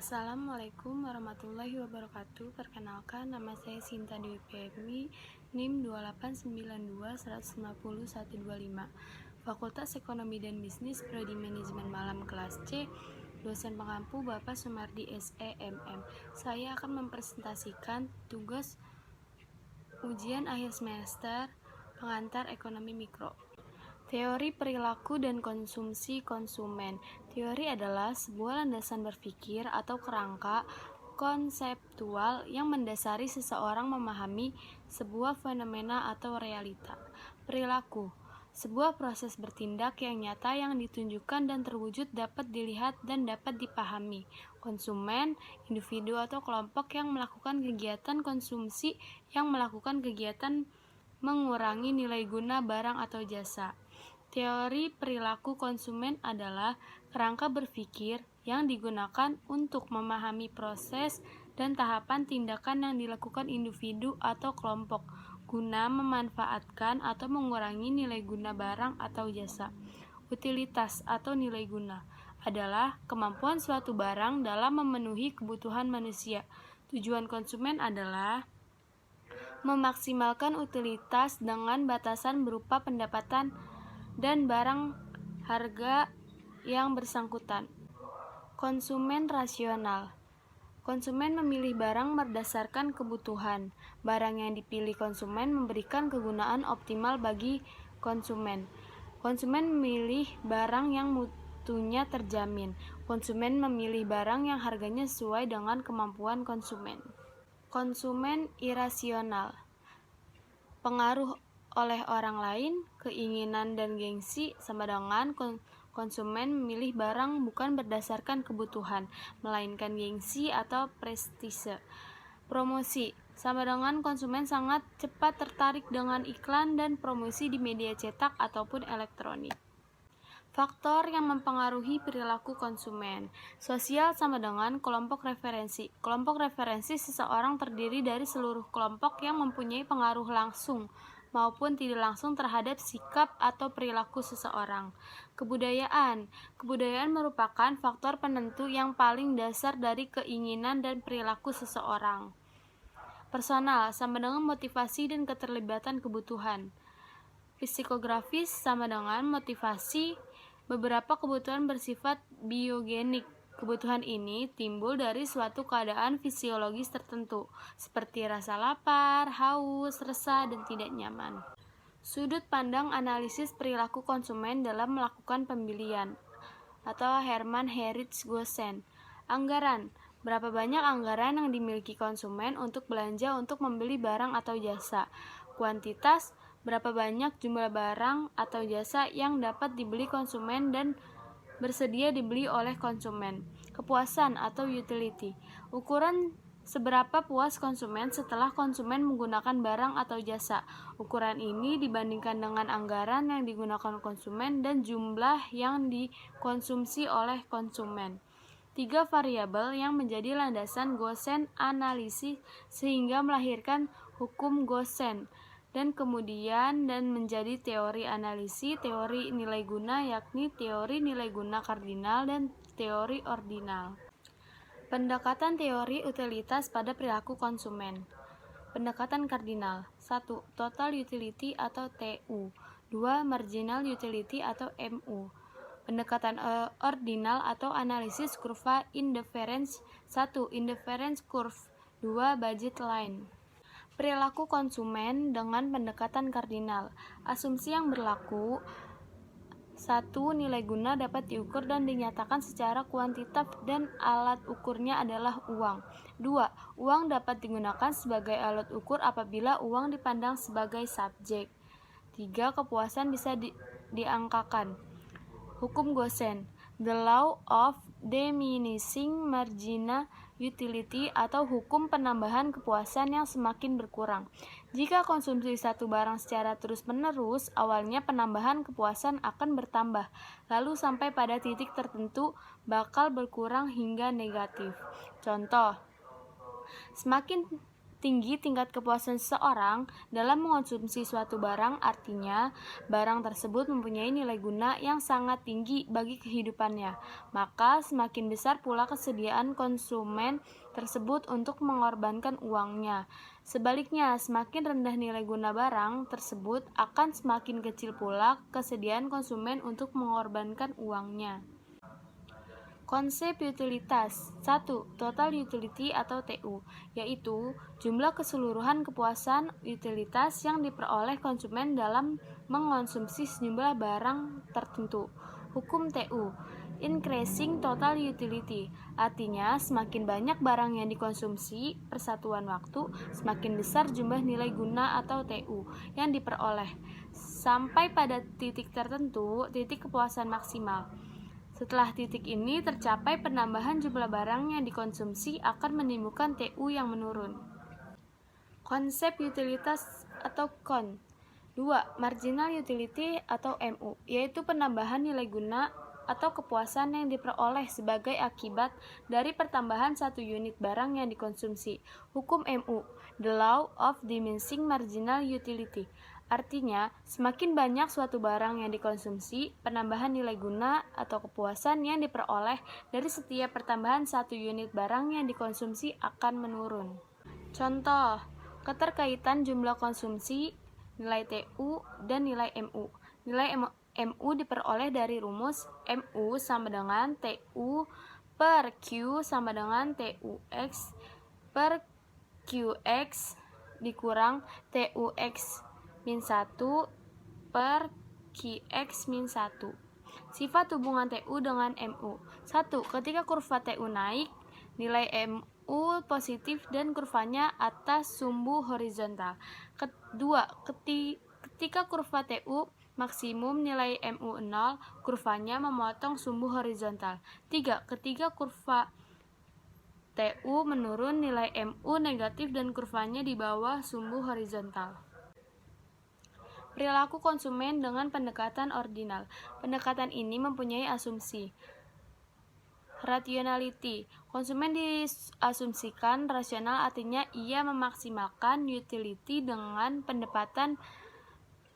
Assalamualaikum warahmatullahi wabarakatuh. Perkenalkan, nama saya Sinta Dewi Pemi, NIM 2892150-125, Fakultas Ekonomi dan Bisnis, Prodi Manajemen Malam kelas C, dosen pengampu Bapak Sumardi SEMM. Saya akan mempresentasikan tugas ujian akhir semester pengantar ekonomi mikro. Teori perilaku dan konsumsi konsumen. Teori adalah sebuah landasan berpikir atau kerangka konseptual yang mendasari seseorang memahami sebuah fenomena atau realita. Perilaku, sebuah proses bertindak yang nyata yang ditunjukkan dan terwujud dapat dilihat dan dapat dipahami. Konsumen, individu atau kelompok yang melakukan kegiatan konsumsi yang melakukan kegiatan mengurangi nilai guna barang atau jasa. Teori perilaku konsumen adalah kerangka berpikir yang digunakan untuk memahami proses dan tahapan tindakan yang dilakukan individu atau kelompok guna memanfaatkan atau mengurangi nilai guna barang atau jasa. Utilitas atau nilai guna adalah kemampuan suatu barang dalam memenuhi kebutuhan manusia. Tujuan konsumen adalah memaksimalkan utilitas dengan batasan berupa pendapatan dan barang harga yang bersangkutan. Konsumen rasional. Konsumen memilih barang berdasarkan kebutuhan. Barang yang dipilih konsumen memberikan kegunaan optimal bagi konsumen. Konsumen memilih barang yang mutunya terjamin. Konsumen memilih barang yang harganya sesuai dengan kemampuan konsumen. Konsumen irasional. Pengaruh oleh orang lain, keinginan dan gengsi sama dengan konsumen memilih barang bukan berdasarkan kebutuhan, melainkan gengsi atau prestise. Promosi sama dengan konsumen sangat cepat tertarik dengan iklan dan promosi di media cetak ataupun elektronik. Faktor yang mempengaruhi perilaku konsumen. Sosial sama dengan kelompok referensi. Kelompok referensi seseorang terdiri dari seluruh kelompok yang mempunyai pengaruh langsung maupun tidak langsung terhadap sikap atau perilaku seseorang. Kebudayaan. Kebudayaan merupakan faktor penentu yang paling dasar dari keinginan dan perilaku seseorang. Personal sama dengan motivasi dan keterlibatan kebutuhan. Psikografis sama dengan motivasi. Beberapa kebutuhan bersifat biogenik. Kebutuhan ini timbul dari suatu keadaan fisiologis tertentu, seperti rasa lapar, haus, resah, dan tidak nyaman. Sudut pandang analisis perilaku konsumen dalam melakukan pembelian, atau Hermann Heinrich Gossen. Anggaran. Berapa banyak anggaran yang dimiliki konsumen untuk belanja untuk membeli barang atau jasa? Kuantitas. Berapa banyak jumlah barang atau jasa yang dapat dibeli konsumen dan bersedia dibeli oleh konsumen. Kepuasan atau utility. Ukuran seberapa puas konsumen setelah konsumen menggunakan barang atau jasa. Ukuran ini dibandingkan dengan anggaran yang digunakan konsumen dan jumlah yang dikonsumsi oleh konsumen. 3 variabel yang menjadi landasan Gossen analisis sehingga melahirkan hukum Gossen dan kemudian menjadi teori analisis, teori nilai guna, yakni teori nilai guna kardinal dan teori ordinal. Pendekatan teori utilitas pada perilaku konsumen. Pendekatan kardinal. 1. Total utility atau TU. 2. Marginal utility atau MU. Pendekatan ordinal atau analisis kurva indifference. 1. Indifference curve. 2. Budget line. Perilaku konsumen dengan pendekatan kardinal. Asumsi yang berlaku. 1. Nilai guna dapat diukur dan dinyatakan secara kuantitatif dan alat ukurnya adalah uang. 2. Uang dapat digunakan sebagai alat ukur apabila uang dipandang sebagai subjek. 3. Kepuasan bisa diangkakan. Hukum Gossen. The law of diminishing marginal utility atau hukum penambahan kepuasan yang semakin berkurang. Jika konsumsi satu barang secara terus-menerus, awalnya penambahan kepuasan akan bertambah, lalu sampai pada titik tertentu bakal berkurang hingga negatif. Contoh, semakin tinggi tingkat kepuasan seseorang dalam mengonsumsi suatu barang, artinya barang tersebut mempunyai nilai guna yang sangat tinggi bagi kehidupannya, maka semakin besar pula kesediaan konsumen tersebut untuk mengorbankan uangnya. Sebaliknya, semakin rendah nilai guna barang tersebut, akan semakin kecil pula kesediaan konsumen untuk mengorbankan uangnya. Konsep utilitas 1. Total utility atau TU, yaitu jumlah keseluruhan kepuasan utilitas yang diperoleh konsumen dalam mengonsumsi sejumlah barang tertentu. Hukum TU, increasing total utility, artinya semakin banyak barang yang dikonsumsi per satuan waktu, semakin besar jumlah nilai guna atau TU yang diperoleh, sampai pada titik tertentu, titik kepuasan maksimal. Setelah titik ini tercapai, penambahan jumlah barang yang dikonsumsi akan menimbulkan TU yang menurun. Konsep utilitas atau KON. 2. Marginal utility atau MU, yaitu penambahan nilai guna atau kepuasan yang diperoleh sebagai akibat dari pertambahan satu unit barang yang dikonsumsi. Hukum MU, the law of diminishing marginal utility. Artinya, semakin banyak suatu barang yang dikonsumsi, penambahan nilai guna atau kepuasan yang diperoleh dari setiap pertambahan satu unit barang yang dikonsumsi akan menurun. Contoh, keterkaitan jumlah konsumsi, nilai TU, dan nilai MU. Nilai MU diperoleh dari rumus MU sama dengan TU per Q sama dengan TUX per QX dikurang TUX min 1 per QX min 1. Sifat hubungan TU dengan MU. 1. Ketika kurva TU naik, nilai MU positif dan kurvanya atas sumbu horizontal. 2. Ketika kurva TU maksimum, nilai MU 0, kurvanya memotong sumbu horizontal. 3. Ketika kurva TU menurun, nilai MU negatif dan kurvanya di bawah sumbu horizontal. Perilaku konsumen dengan pendekatan ordinal. Pendekatan ini mempunyai asumsi rationality. Konsumen diasumsikan rasional, artinya ia memaksimalkan utility dengan pendapatan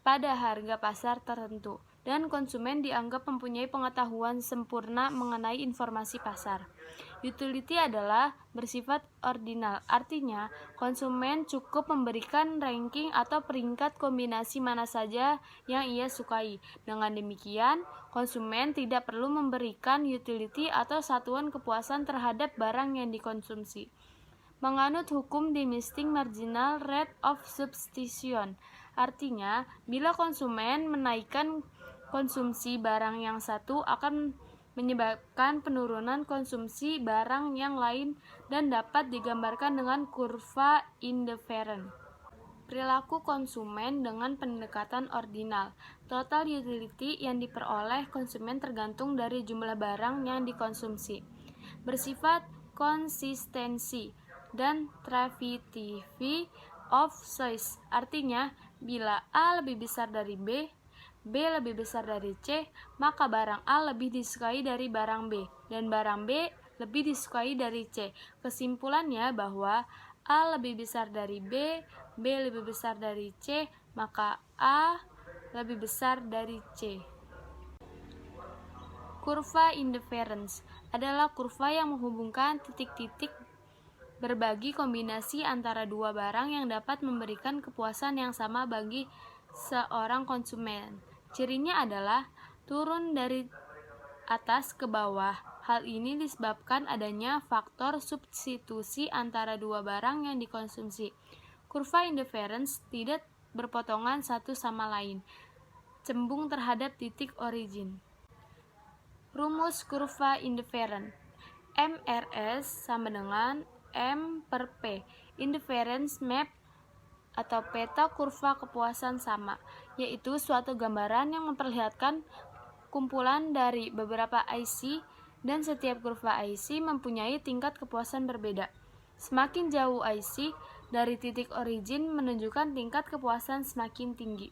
pada harga pasar tertentu, dan konsumen dianggap mempunyai pengetahuan sempurna mengenai informasi pasar. Utility adalah bersifat ordinal, artinya konsumen cukup memberikan ranking atau peringkat kombinasi mana saja yang ia sukai. Dengan demikian, konsumen tidak perlu memberikan utility atau satuan kepuasan terhadap barang yang dikonsumsi. Menganut hukum diminishing marginal rate of substitution, artinya bila konsumen menaikkan konsumsi barang yang satu akan menyebabkan penurunan konsumsi barang yang lain dan dapat digambarkan dengan kurva indifferent. Perilaku konsumen dengan pendekatan ordinal. Total utility yang diperoleh konsumen tergantung dari jumlah barang yang dikonsumsi. Bersifat konsistensi dan transitivity of choice, artinya bila A lebih besar dari B, B lebih besar dari C, maka barang A lebih disukai dari barang B, dan barang B lebih disukai dari C. Kesimpulannya bahwa A lebih besar dari B, B lebih besar dari C, maka A lebih besar dari C. Kurva indifference adalah kurva yang menghubungkan titik-titik berbagi kombinasi antara dua barang yang dapat memberikan kepuasan yang sama bagi seorang konsumen. Cirinya adalah turun dari atas ke bawah. Hal ini disebabkan adanya faktor substitusi antara dua barang yang dikonsumsi. Kurva indifference tidak berpotongan satu sama lain, cembung terhadap titik origin. Rumus kurva indifferent. MRS sama dengan M per P. Indifference map atau peta kurva kepuasan sama, yaitu suatu gambaran yang memperlihatkan kumpulan dari beberapa IC dan setiap kurva IC mempunyai tingkat kepuasan berbeda. Semakin jauh IC dari titik origin menunjukkan tingkat kepuasan semakin tinggi.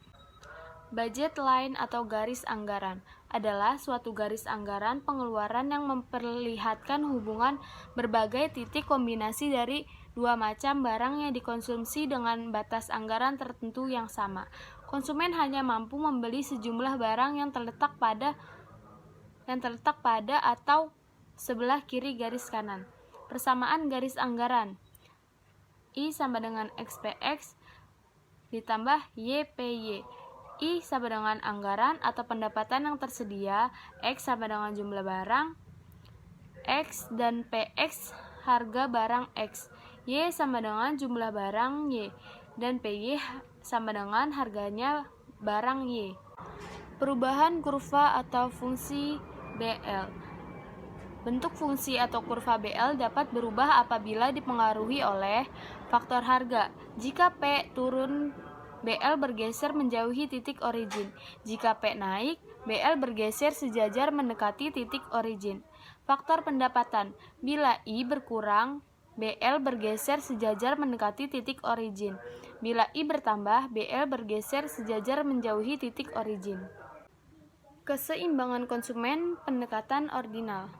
Budget line atau garis anggaran adalah suatu garis anggaran pengeluaran yang memperlihatkan hubungan berbagai titik kombinasi dari dua macam barang yang dikonsumsi dengan batas anggaran tertentu yang sama. Konsumen hanya mampu membeli sejumlah barang yang terletak pada atau sebelah kiri garis kanan. Persamaan garis anggaran. I sama dengan XPX ditambah YPY. I sama dengan anggaran atau pendapatan yang tersedia, X sama dengan jumlah barang, X dan PX harga barang X, Y sama dengan jumlah barang Y, dan PY sama dengan harganya barang Y. Perubahan kurva atau fungsi BL. Bentuk fungsi atau kurva BL dapat berubah apabila dipengaruhi oleh faktor harga. Jika P turun, BL bergeser menjauhi titik origin. Jika P naik, BL bergeser sejajar mendekati titik origin. Faktor pendapatan. Bila I berkurang, BL bergeser sejajar mendekati titik origin. Bila I bertambah, BL bergeser sejajar menjauhi titik origin. Keseimbangan konsumen, pendekatan ordinal.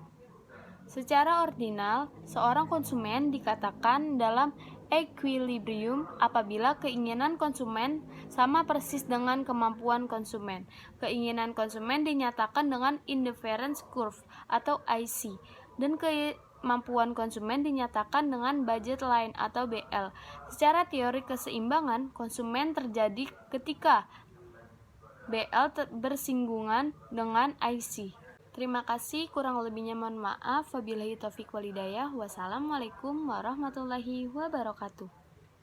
Secara ordinal, seorang konsumen dikatakan dalam equilibrium apabila keinginan konsumen sama persis dengan kemampuan konsumen. Keinginan konsumen dinyatakan dengan indifference curve atau IC, dan kemampuan konsumen dinyatakan dengan budget line atau BL. Secara teori keseimbangan konsumen terjadi ketika BL bersinggungan dengan IC. Terima kasih, kurang lebihnya mohon maaf. Wabillahi taufiq walhidayah. Wassalamualaikum warahmatullahi wabarakatuh.